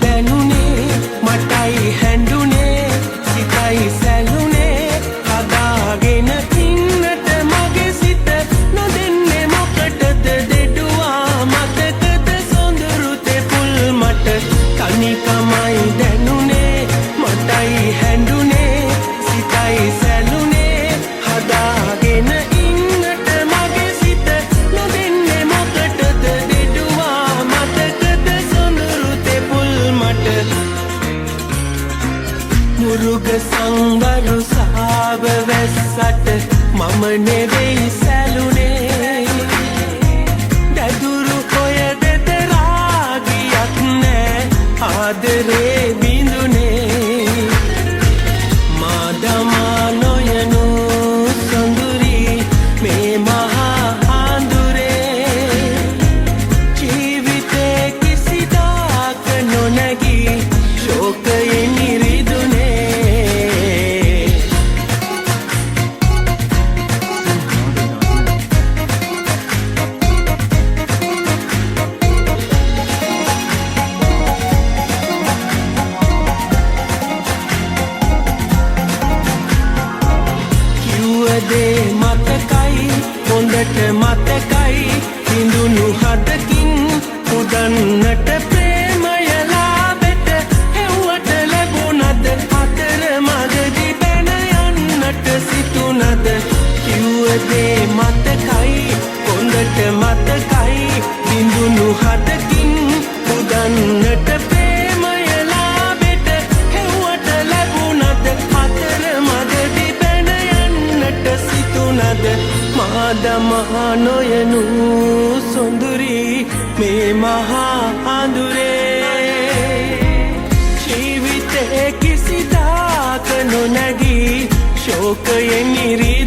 දැනුනේ මටයි හැඬුනේ සිතයි සැලුනේ හදාගෙන ඉන්නට මගේ සිත නොදෙන්නේ මොකටද දෙඩුවා මතකද සොඳුරු තෙපුල් මට තනිකමයි දැනුනේ මටයි හැඬුනේ සිතයි සැලුනේ හදාගෙන ඉන්නට මගේ සිත නොදෙන්නේ මොකටද දෙඩුවා මතකද සොඳුරු තෙපුල් මට මුරුග සංවරු සාව වැස්සට මම නෙවෙයි සැලුනේ දැදුරු කොය දෙදරාගියක් නෑ ආදරේ බිඳුනේ මාදමා නොයනු සොඳුරි මේ මහා ආඳුරේ ජීවිතේ කිසිදාක නොනැගී ශෝකයෙන් නිරිදුනේ කිව්වදේ මතකයි හොඳට මතකයි හිඳුණු හදකින් උදන්නට ප්‍රේමය ලාබෙට හෙව්වට ලැබුණද අතර මගදී බැන යන්නට සිතුනද කිව්වදේ මතකයි හොඳට මතකයි හිඳුණු හදකින් උදන්නට ප්‍රේමය ලාබෙට හෙව්වට ලැබුණද අතර මගදී බැන යන්නට සිතුනද මාදමා නොයනු සොඳුරි මේ මහා අඳුරේ ජීවිතේ කිසිදාක නොනැගී ශෝකයෙන් නිරි